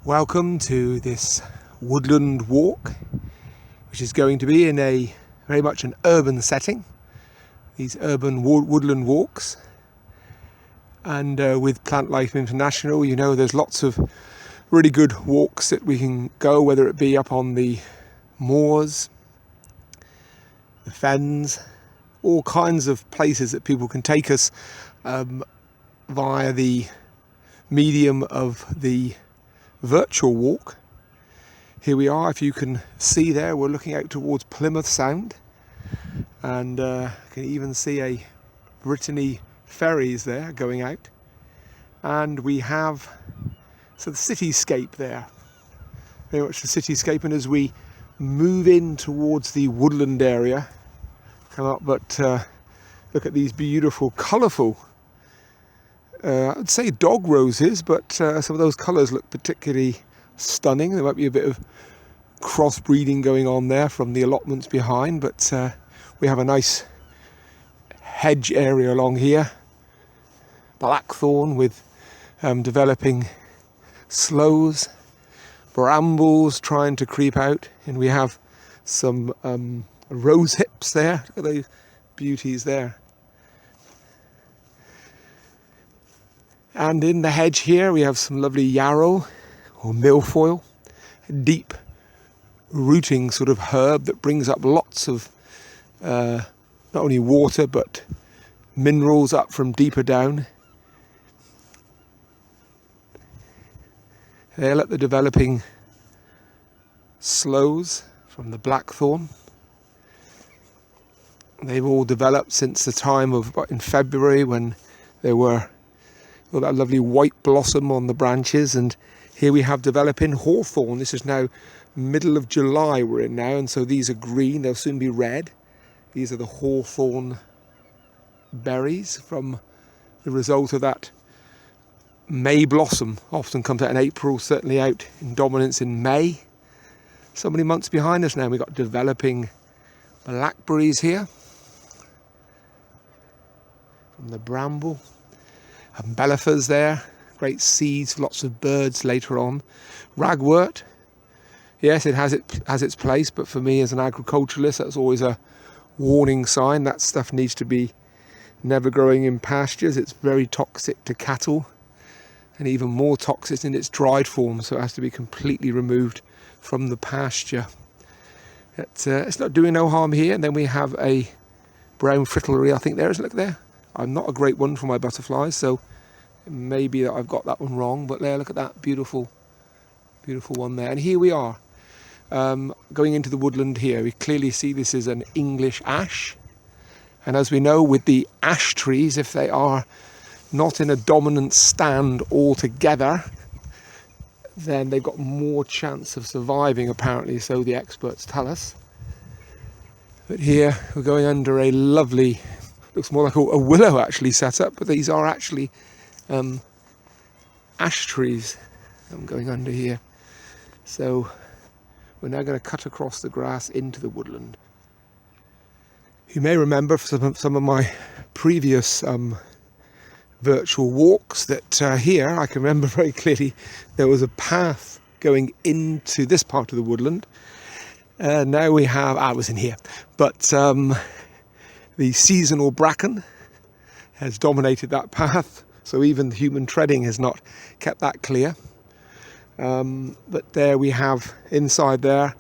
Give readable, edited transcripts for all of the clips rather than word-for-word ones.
Welcome to this woodland walk, which is going to be in a very much an urban setting. These urban woodland walks, and with Plantlife International, you know, there's lots of really good walks that we can go, whether it be up on the moors, the fens, all kinds of places that people can take us via the medium of the virtual walk. Here we are. If you can see there, we're looking out towards Plymouth Sound, and can even see a Brittany ferries there going out, and we have the cityscape there, very much the cityscape. And as we move in towards the woodland area, come up, but look at these beautiful, colourful, I'd say dog roses, but some of those colours look particularly stunning. There might be a bit of crossbreeding going on there from the allotments behind, but we have a nice hedge area along here, blackthorn with developing sloes, brambles trying to creep out, and we have some rose hips there. Look at those beauties there. And in the hedge here we have some lovely yarrow or milfoil, a deep rooting sort of herb that brings up lots of not only water but minerals up from deeper down. There, look, the developing sloes from the blackthorn. They've all developed since the time of in February, when there were all that lovely white blossom on the branches. And here we have developing hawthorn. This is now middle of July we're in now, and so these are green, they'll soon be red. These are the hawthorn berries from the result of that May blossom. Often comes out in April, certainly out in dominance in May. So many months behind us now. We've got developing blackberries here from the bramble. Umbellifers there, great seeds, lots of birds later on. Ragwort, yes, it has its place, but for me as an agriculturalist, that's always a warning sign. That stuff needs to be never growing in pastures. It's very toxic to cattle, and even more toxic in its dried form, so it has to be completely removed from the pasture. It's not doing no harm here. And then we have a brown fritillary, I think there is, look there. I'm not a great one for my butterflies, so maybe that I've got that one wrong, but there, look at that beautiful one there. And here we are, going into the woodland here. We clearly see this is an English ash, and as we know with the ash trees, if they are not in a dominant stand altogether, then they've got more chance of surviving, apparently, so the experts tell us. But here we're going under a lovely, looks more like a willow actually set up, but these are actually ash trees I'm going under here. So we're now going to cut across the grass into the woodland. You may remember from some of my previous virtual walks that here I can remember very clearly there was a path going into this part of the woodland. Now we have, I was in here, but the seasonal bracken has dominated that path, so even human treading has not kept that clear. But there we have, inside there,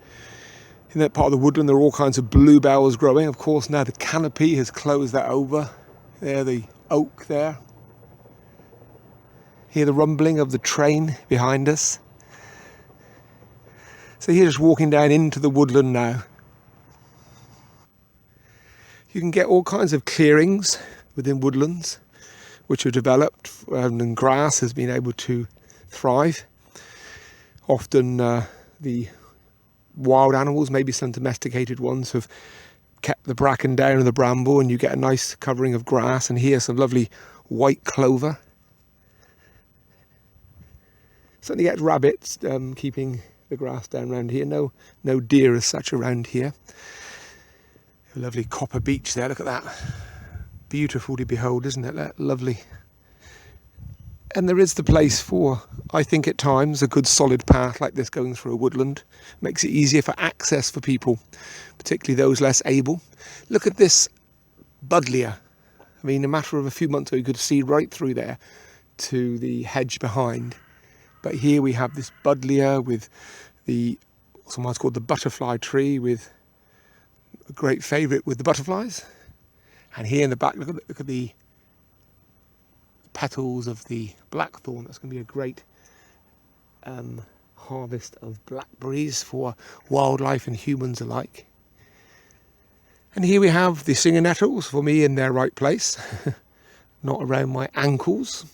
in that part of the woodland, there are all kinds of bluebells growing. Of course, now the canopy has closed that over. There, the oak there. Hear the rumbling of the train behind us. So here, just walking down into the woodland now. You can get all kinds of clearings within woodlands which are developed, and grass has been able to thrive. Often the wild animals, maybe some domesticated ones, have kept the bracken down and the bramble, and you get a nice covering of grass. And here some lovely white clover. Certainly get rabbits keeping the grass down around here. No deer as such around here. A lovely copper beech there, look at that. Beautiful to behold, isn't it? That lovely And there is the place for, I think at times, a good solid path like this going through a woodland. Makes it easier for access for people, particularly those less able. Look at this buddleia. I mean, a matter of a few months ago, you could see right through there to the hedge behind. But here we have this buddleia with the, sometimes called the butterfly tree, with a great favourite with the butterflies. And here in the back, look at the petals of the blackthorn. That's going to be a great harvest of blackberries for wildlife and humans alike. And here we have the singer nettles, for me in their right place, not around my ankles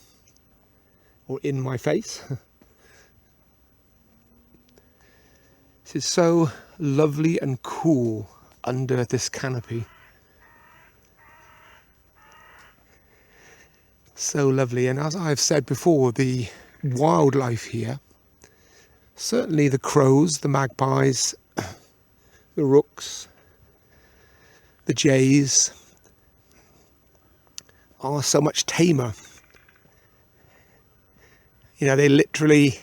or in my face. This is so lovely and cool under this canopy. So lovely. And as I've said before, the wildlife here, certainly the crows, the magpies, the rooks, the jays, are so much tamer. You know, they literally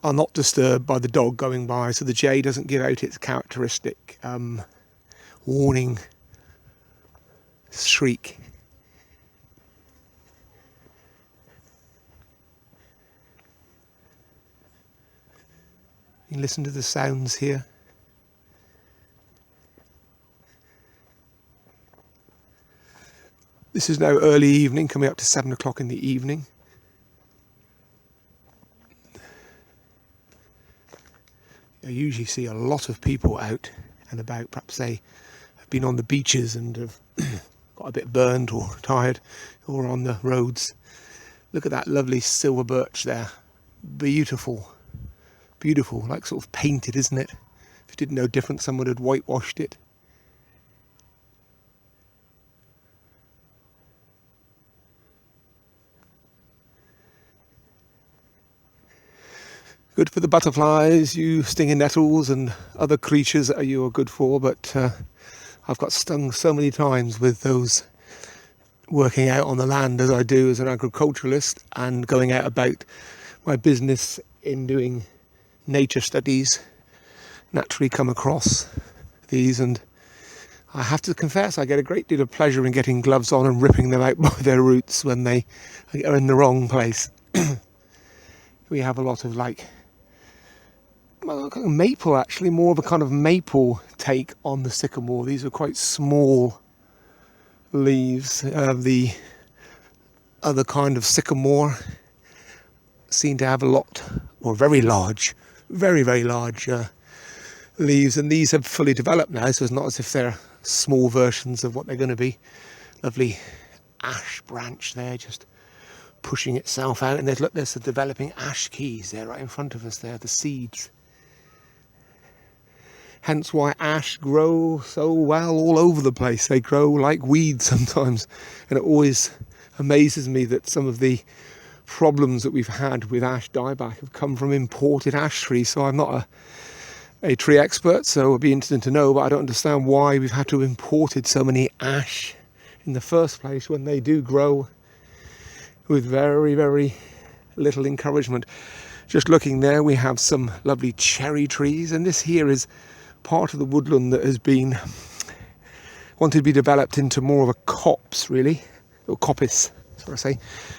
are not disturbed by the dog going by, so the jay doesn't give out its characteristic warning shriek. You can listen to the sounds here. This is now early evening, coming up to 7 o'clock in the evening. I usually see a lot of people out and about. Perhaps they have been on the beaches and have got a bit burned or tired, or on the roads. Look at that lovely silver birch there. Beautiful. Beautiful, like sort of painted, isn't it? If you didn't know different, someone had whitewashed it. Good for the butterflies, you stinging nettles and other creatures that you are good for, but I've got stung so many times with those, working out on the land as I do as an agriculturalist and going out about my business in doing nature studies. Naturally come across these, and I have to confess I get a great deal of pleasure in getting gloves on and ripping them out by their roots when they are in the wrong place. We have a lot of kind of maple, actually, more of a kind of maple take on the sycamore. These are quite small leaves. The other kind of sycamore seem to have a lot, or very large, very, very large leaves, and these have fully developed now, so it's not as if they're small versions of what they're going to be. Lovely ash branch there, just pushing itself out, and there's the developing ash keys there right in front of us there, the seeds. Hence why ash grow so well all over the place. They grow like weeds sometimes, and it always amazes me that some of the problems that we've had with ash dieback have come from imported ash trees. So I'm not a tree expert, so it'd be interesting to know, but I don't understand why we've had to imported so many ash in the first place when they do grow with very, very little encouragement. Just looking there, we have some lovely cherry trees, and this here is part of the woodland that has been wanted to be developed into more of a copse, really, or coppice, sorry I say,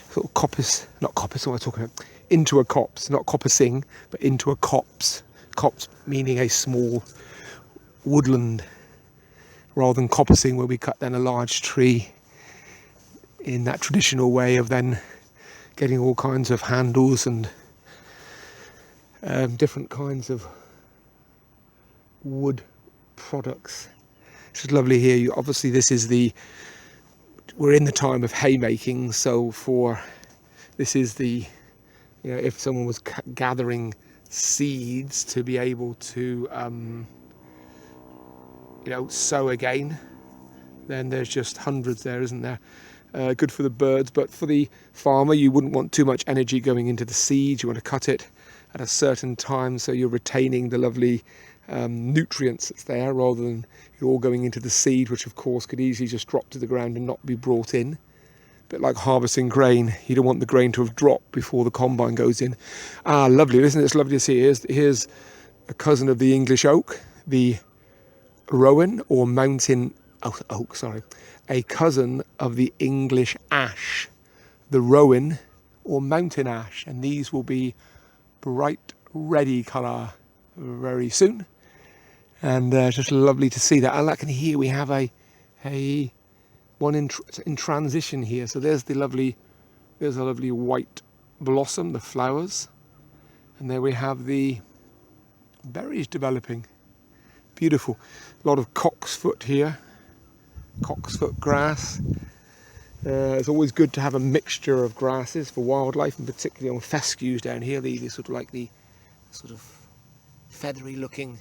sort of coppice, not coppice, what am I talking about? Into a copse, not coppicing, but into a copse. Copse meaning a small woodland, rather than coppicing where we cut then a large tree in that traditional way of then getting all kinds of handles and different kinds of wood products. This is lovely here. Obviously we're in the time of haymaking, so this is the, you know, if someone was gathering seeds to be able to sow again, then there's just hundreds there, isn't there? Good for the birds, but for the farmer you wouldn't want too much energy going into the seed. You want to cut it at a certain time so you're retaining the lovely nutrients that's there, rather than it all going into the seed, which of course could easily just drop to the ground and not be brought in. bit like harvesting grain. You don't want the grain to have dropped before the combine goes in. Ah, lovely. Isn't it? It's lovely to see. Here's a cousin of the English oak, the rowan or mountain oak, sorry. A cousin of the English ash, the rowan or mountain ash. And these will be bright reddy colour very soon. And just lovely to see that. And like, and here we have a one in transition here. So there's a lovely white blossom, the flowers, and there we have the berries developing. Beautiful. A lot of cocksfoot here, cocksfoot grass. It's always good to have a mixture of grasses for wildlife, and particularly on fescues down here. These sort of like the sort of feathery looking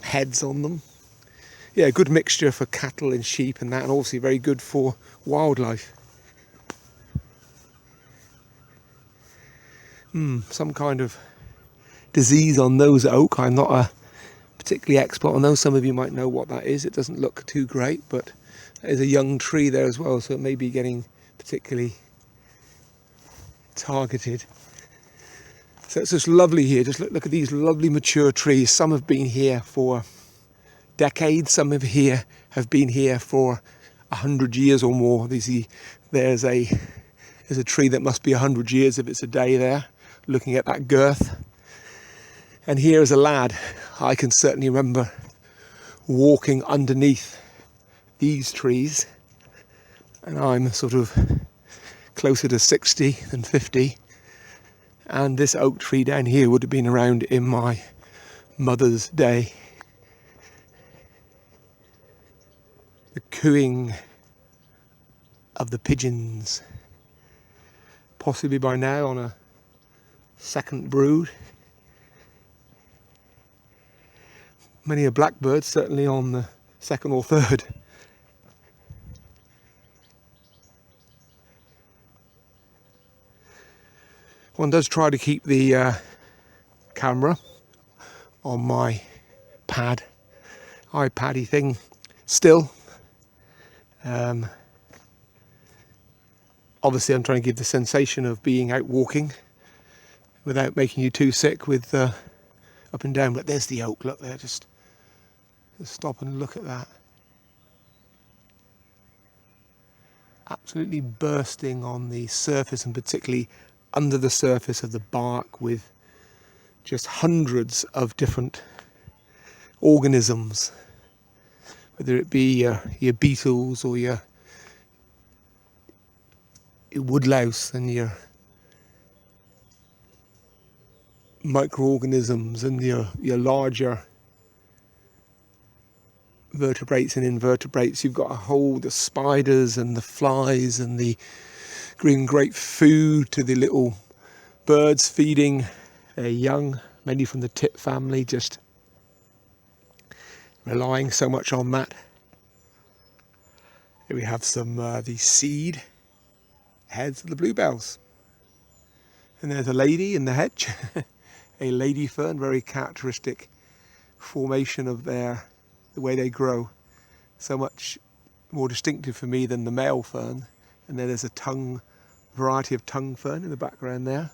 heads on them. Yeah, good mixture for cattle and sheep and that, and obviously very good for wildlife. Some kind of disease on those oak. I'm not a particularly expert on those. Some of you might know what that is. It doesn't look too great, but there's a young tree there as well, so it may be getting particularly targeted. So it's just lovely here. Just look at these lovely mature trees. Some have been here for decades. Some have been here for 100 years or more. There's a tree that must be 100 years if it's a day there, looking at that girth. And here is a lad. I can certainly remember walking underneath these trees, and I'm sort of closer to 60 than 50. And this oak tree down here would have been around in my mother's day. The cooing of the pigeons, possibly by now on a second brood. Many a blackbird, certainly on the second or third. One does try to keep the camera on my iPad-y thing still. Obviously I'm trying to give the sensation of being out walking without making you too sick with up and down. But there's the oak, look there, just stop and look at that. Absolutely bursting on the surface, and particularly under the surface of the bark, with just hundreds of different organisms, whether it be your beetles or your woodlouse and your microorganisms and your larger vertebrates and invertebrates. You've got the spiders and the flies and the bring great food to the little birds feeding their young, many from the tit family, just relying so much on that. Here we have some the seed heads of the bluebells, and there's a lady in the hedge. A lady fern, very characteristic formation of the way they grow, so much more distinctive for me than the male fern. And then there's a variety of tongue fern in the background there.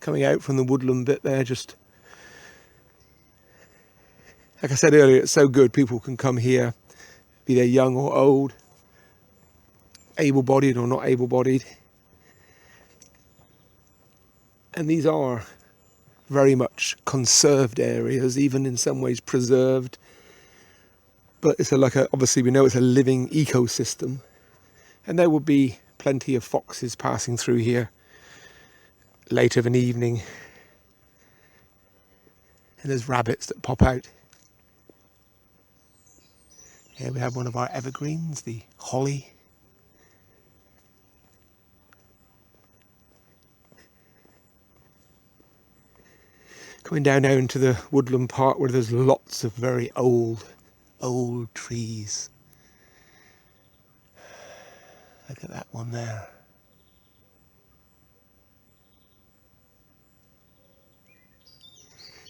Coming out from the woodland bit there, just like I said earlier, it's so good. People can come here, be they young or old, able-bodied or not able-bodied. And these are very much conserved areas, even in some ways preserved. But it's obviously we know it's a living ecosystem. And there will be plenty of foxes passing through here late of an evening. And there's rabbits that pop out. Here we have one of our evergreens, the holly. Coming down now into the woodland part where there's lots of very old trees. Look at that one there.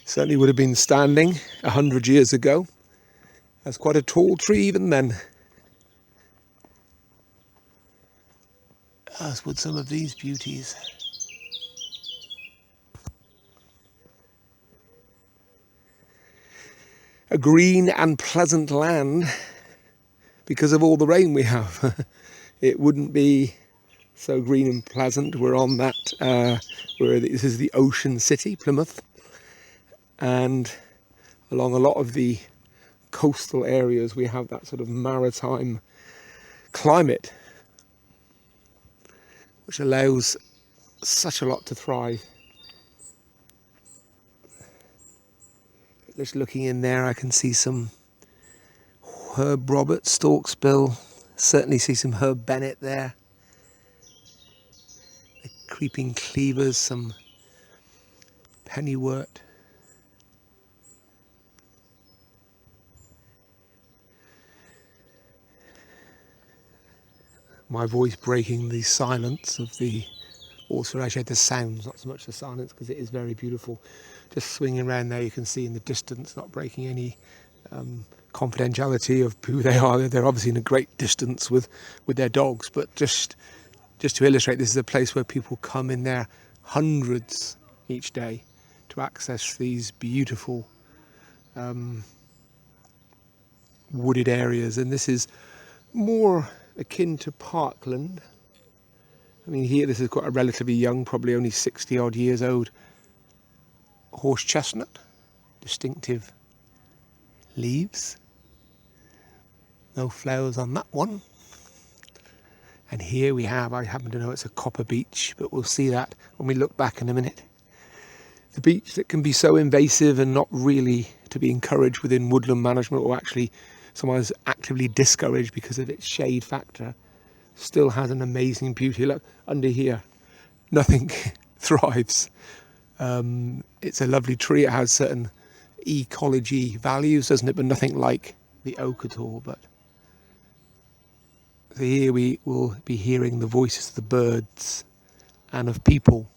Certainly would have been standing 100 years ago. That's quite a tall tree even then. As would some of these beauties. A green and pleasant land because of all the rain we have. It wouldn't be so green and pleasant. We're on that, this is the ocean city, Plymouth, and along a lot of the coastal areas we have that sort of maritime climate, which allows such a lot to thrive. Just looking in there, I can see some Herb Robert, Storksbill, certainly see some Herb Bennett there. The creeping cleavers, some pennywort. My voice breaking the silence of the, also actually the sounds, not so much the silence, because it is very beautiful. Just swinging around there, you can see in the distance, not breaking any confidentiality of who they are. They're obviously in a great distance with their dogs, but just to illustrate, this is a place where people come in their hundreds each day to access these beautiful wooded areas. And this is more akin to parkland. I mean, here this is quite a relatively young, probably only 60 odd years old horse chestnut, distinctive leaves, no flowers on that one. And here we have, I happen to know it's a copper beech, but we'll see that when we look back in a minute. The beech that can be so invasive and not really to be encouraged within woodland management, or actually sometimes actively discouraged because of its shade factor, still has an amazing beauty. Look, under here, nothing thrives. It's a lovely tree. It has certain ecology values, doesn't it? But nothing like the oak at all. But so here we will be hearing the voices of the birds and of people,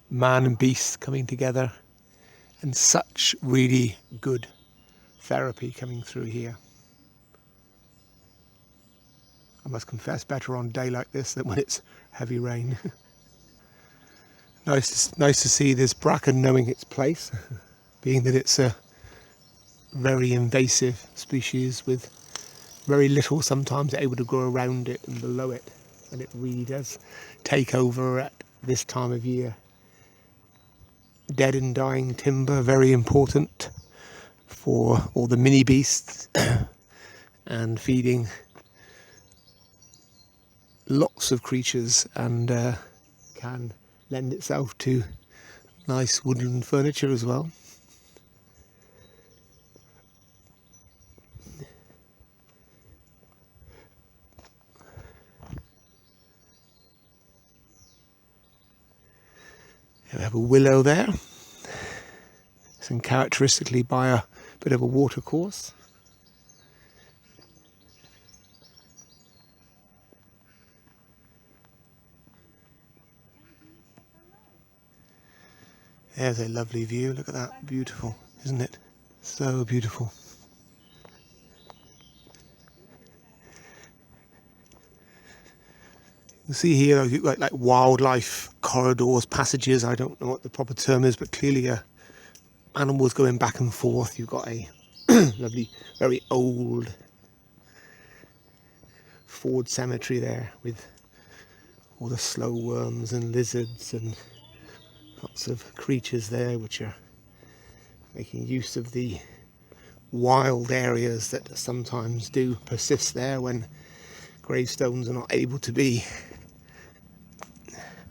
man and beast coming together, and such really good therapy coming through here. I must confess, better on a day like this than when it's heavy rain. Nice to see this bracken knowing its place, being that it's a very invasive species with very little sometimes able to grow around it and below it, and it really does take over at this time of year. Dead and dying timber, very important for all the mini beasts and feeding lots of creatures, and can lend itself to nice woodland furniture as well. We have a willow there, and characteristically by a bit of a water course. There's a lovely view. Look at that. Beautiful, isn't it? So beautiful. You see here, you've got like wildlife corridors, passages. I don't know what the proper term is, but clearly animals going back and forth. You've got a lovely, very old Ford cemetery there with all the slow worms and lizards and lots of creatures there which are making use of the wild areas that sometimes do persist there when gravestones are not able to be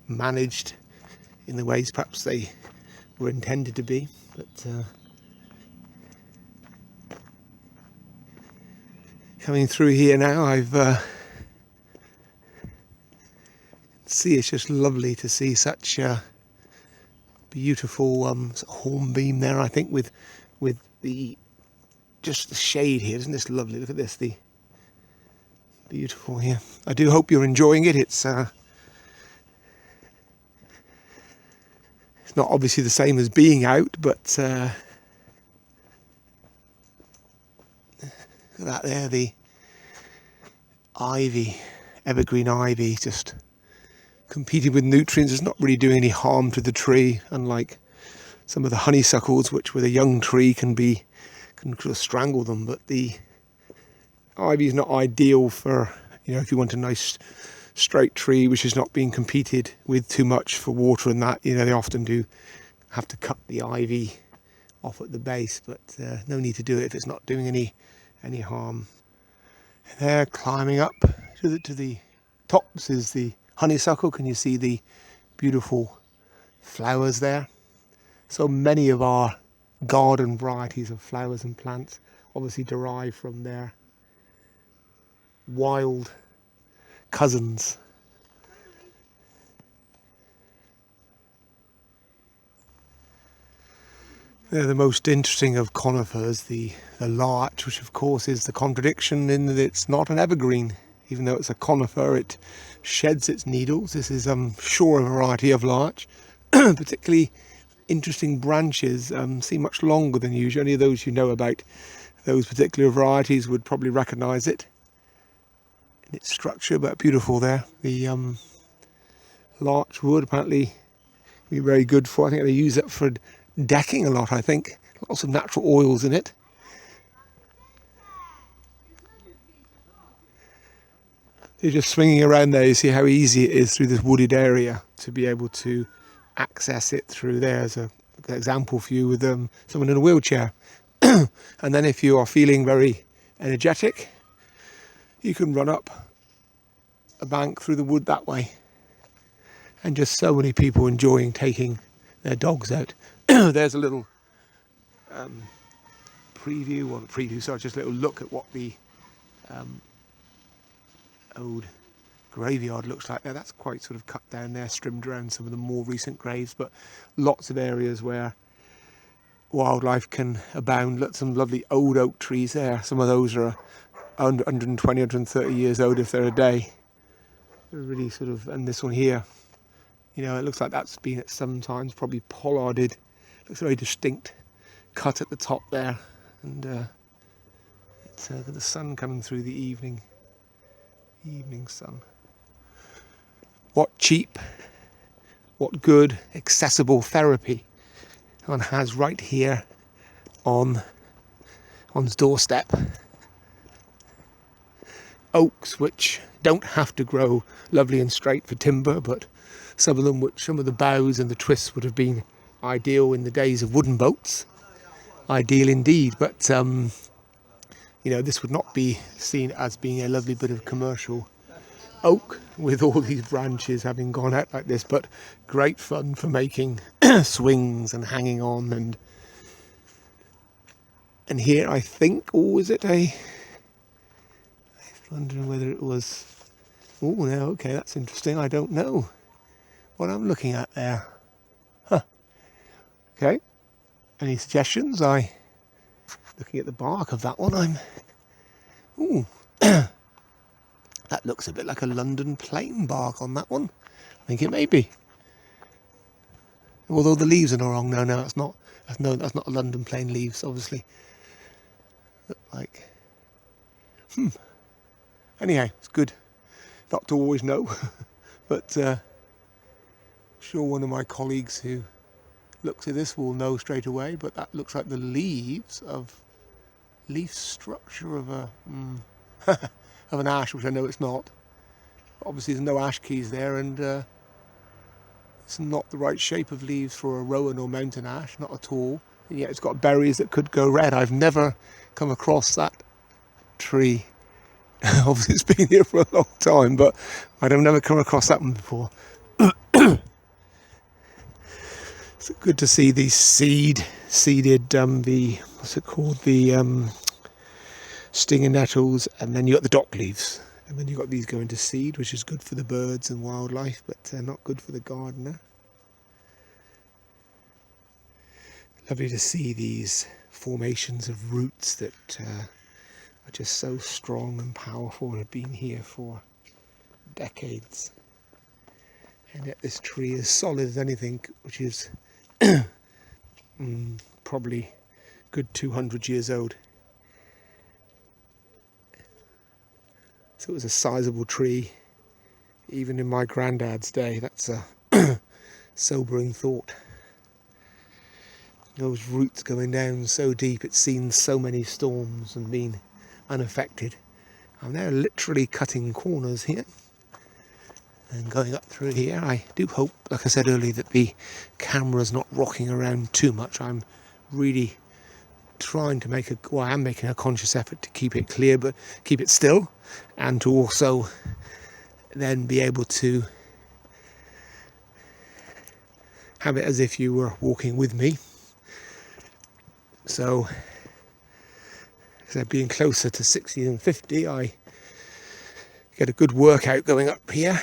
managed in the ways perhaps they were intended to be. But coming through here now, I've see it's just lovely to see such beautiful hornbeam there, I think, with the just the shade here. Isn't this lovely? Look at this, the beautiful here. I do hope you're enjoying it. It's not obviously the same as being out, but Look at that there, the ivy, evergreen ivy, just competing with nutrients. It's not really doing any harm to the tree, unlike some of the honeysuckles, which with a young tree can sort of strangle them. But the ivy is not ideal for, if you want a nice straight tree which is not being competed with too much for water and that. They often do have to cut the ivy off at the base, but no need to do it if it's not doing any harm. There, climbing up to the tops is the honeysuckle. Can you see the beautiful flowers there? So many of our garden varieties of flowers and plants obviously derive from their wild cousins. They're the most interesting of conifers, the larch, which of course is the contradiction in that it's not an evergreen. Even though it's a conifer, it sheds its needles. This is, sure, a variety of larch. Particularly interesting branches, seem much longer than usual. Only those who know about those particular varieties would probably recognise it in its structure, but beautiful there. The larch wood apparently be very good for, I think they use it for decking a lot, I think. Lots of natural oils in it. You're just swinging around there, you see how easy it is through this wooded area to be able to access it through there. As an example for you with someone in a wheelchair. And then if you are feeling very energetic, you can run up a bank through the wood that way. And just so many people enjoying taking their dogs out. There's a little just a little look at what the old graveyard looks like there. That's quite sort of cut down there, trimmed around some of the more recent graves, but lots of areas where wildlife can abound. Look, some lovely old oak trees there. Some of those are 120, 130 years old if they're a day. They're really sort of, and this one here, it looks like that's been at some times probably pollarded. Looks very distinct cut at the top there, and it's the sun coming through the evening sun. What cheap, what good, accessible therapy one has right here on one's doorstep. Oaks which don't have to grow lovely and straight for timber, but some of the boughs and the twists would have been ideal in the days of wooden boats. Ideal indeed, but this would not be seen as being a lovely bit of commercial oak with all these branches having gone out like this, but great fun for making swings and hanging on. And here I think, I'm wondering whether it was, okay, that's interesting. I don't know what I'm looking at there. Okay, any suggestions? Looking at the bark of that one, that looks a bit like a London plane bark on that one. I think it may be. Although the leaves are wrong. No, that's not. That's not a London plane leaves, obviously. Look like. Anyhow, it's good not to always know, but I'm sure one of my colleagues who looks at this will know straight away. But that looks like the leaf structure of of an ash, which I know it's not. Obviously, there's no ash keys there, and it's not the right shape of leaves for a rowan or mountain ash, not at all. And yet it's got berries that could go red. I've never come across that tree. Obviously, it's been here for a long time, but I've never come across that one before. It's good to see these seeded the stinger nettles, and then you got the dock leaves, and then you got these going to seed, which is good for the birds and wildlife, but not good for the gardener. Lovely to see these formations of roots that are just so strong and powerful and have been here for decades. And yet this tree is solid as anything, which is probably good 200 years old. So it was a sizable tree, even in my granddad's day. That's a sobering thought. Those roots going down so deep, it's seen so many storms and been unaffected. I'm now literally cutting corners here and going up through here. I do hope, like I said earlier, that the camera's not rocking around too much. I'm really trying to make I am making a conscious effort to keep it clear, but keep it still, and to also then be able to have it as if you were walking with me. So being closer to 60 than 50, I get a good workout going up here.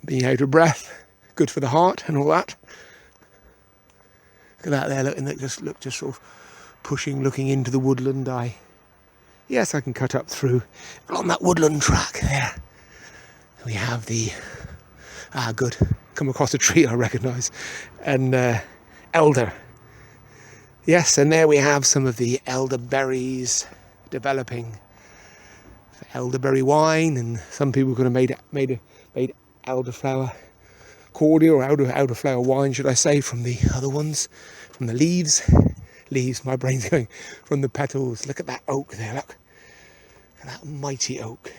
Being out of breath, good for the heart and all that. Look at that there, looking, just sort of pushing, looking into the woodland. Yes, I can cut up through along that woodland track there. We have the good, come across a tree I recognise, and elder. Yes, and there we have some of the elderberries developing. Elderberry wine, and some people could have made elderflower cordial, or elderflower wine, should I say, from the other ones, from the leaves. My brain's going from the petals. Look at that oak there, look at that mighty oak.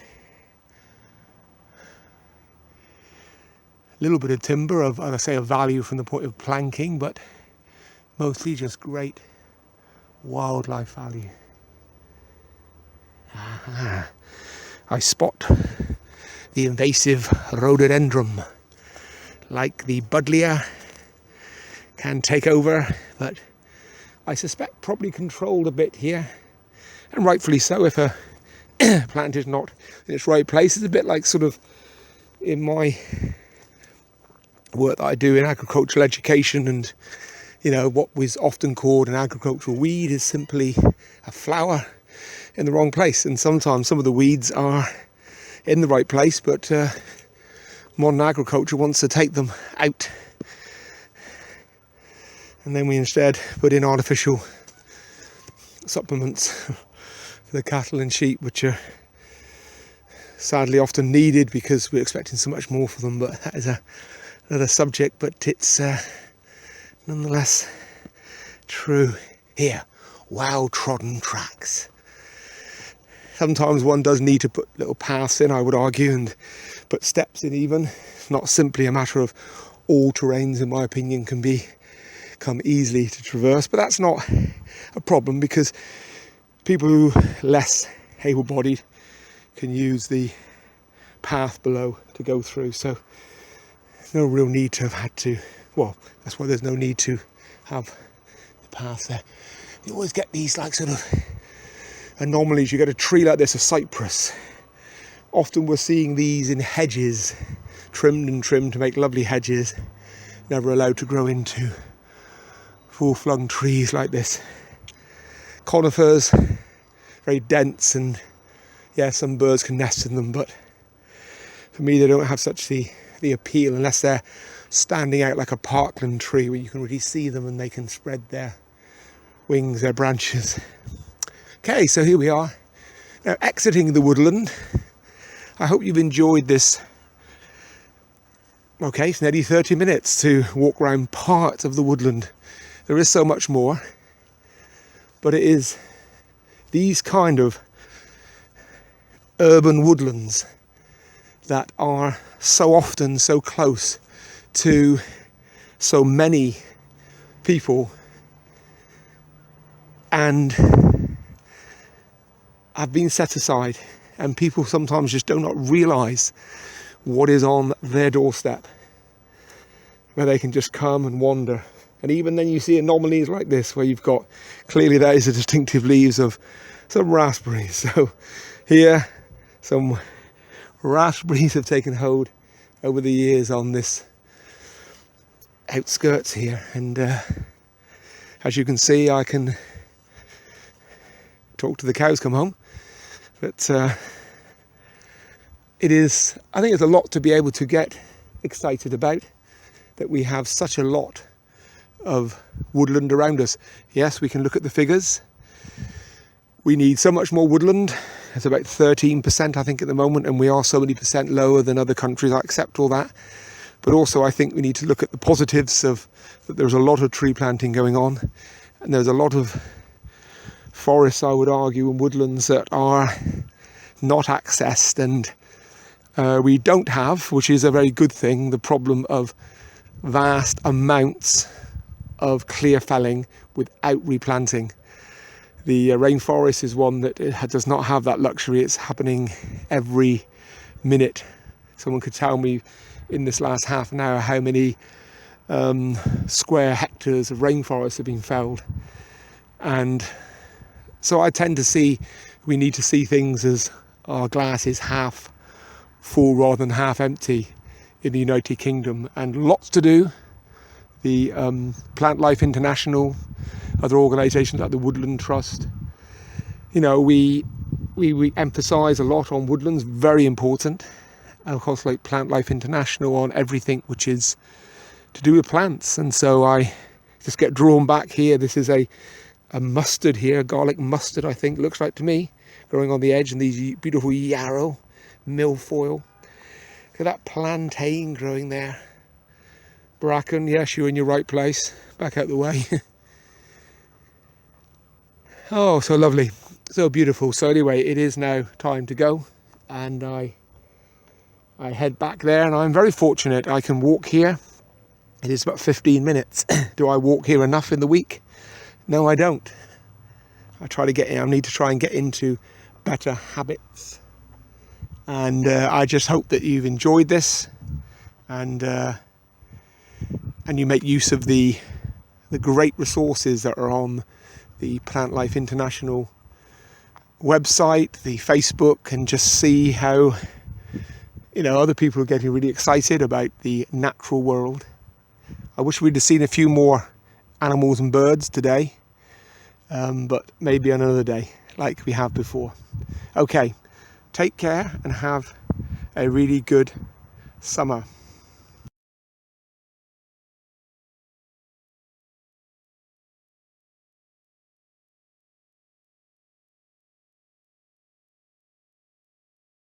A little bit of timber of, as I say, of value from the point of planking, but mostly just great wildlife value. I spot the invasive rhododendron. Like the buddleia, can take over, but I suspect probably controlled a bit here, and rightfully so if a plant is not in its right place. It's a bit like sort of in my work that I do in agricultural education, and what was often called an agricultural weed is simply a flower in the wrong place. And sometimes some of the weeds are in the right place, but modern agriculture wants to take them out, and then we instead put in artificial supplements for the cattle and sheep, which are sadly often needed because we're expecting so much more for them. But that is another subject, but it's nonetheless true. Here, well trodden tracks. Sometimes one does need to put little paths in, I would argue, and put steps in even. It's not simply a matter of all terrains, in my opinion, can become easily to traverse, but that's not a problem because people who are less able-bodied can use the path below to go through, so there's no real need to have had to, well, that's why there's no need to have the path there. You always get these like sort of anomalies. You get a tree like this, a cypress. Often we're seeing these in hedges, trimmed to make lovely hedges, never allowed to grow into full-flung trees like this. Conifers, very dense, and yeah, some birds can nest in them, but for me they don't have such the appeal unless they're standing out like a parkland tree where you can really see them and they can spread their wings, their branches. Okay, so here we are, now exiting the woodland. I hope you've enjoyed this. Okay, it's nearly 30 minutes to walk around part of the woodland. There is so much more, but it is these kind of urban woodlands that are so often so close to so many people and have been set aside, and people sometimes just do not realise what is on their doorstep, where they can just come and wander. And even then you see anomalies like this where you've got, clearly that is the distinctive leaves of some raspberries. So here some raspberries have taken hold over the years on this outskirts here, and as you can see, I can talk to the cows come home, but it is, I think it's a lot to be able to get excited about, that we have such a lot of woodland around us. Yes, we can look at the figures. We need so much more woodland, It's about 13% I think at the moment, and we are so many percent lower than other countries. I accept all that, but also I think we need to look at the positives of that. There's a lot of tree planting going on, and there's a lot of forests, I would argue, and woodlands that are not accessed, and we don't have, which is a very good thing, the problem of vast amounts of clear felling without replanting. The rainforest is one that does not have that luxury. It's happening every minute. Someone could tell me in this last half an hour how many square hectares of rainforest have been felled. And so I tend to see we need to see things as our glass is half full rather than half empty in the United Kingdom, and lots to do. The Plantlife International, other organisations like the Woodland Trust, you know, we emphasise a lot on woodlands, very important, and of course like Plantlife International on everything which is to do with plants. And so I just get drawn back here. This is a mustard here, garlic mustard I think looks like to me, growing on the edge, and these beautiful yarrow, milfoil. Look at that plantain growing there. Bracken, yes, you're in your right place. Back out the way. Oh, so lovely, so beautiful. So anyway, it is now time to go, and I head back there, and I'm very fortunate I can walk here. It is about 15 minutes. Do I walk here enough in the week? No, I don't. I need to try and get into better habits. And I just hope that you've enjoyed this, and you make use of the great resources that are on the Plantlife International website, the Facebook, and just see how, you know, other people are getting really excited about the natural world. I wish we'd have seen a few more animals and birds today, but maybe another day like we have before. Okay, take care and have a really good summer.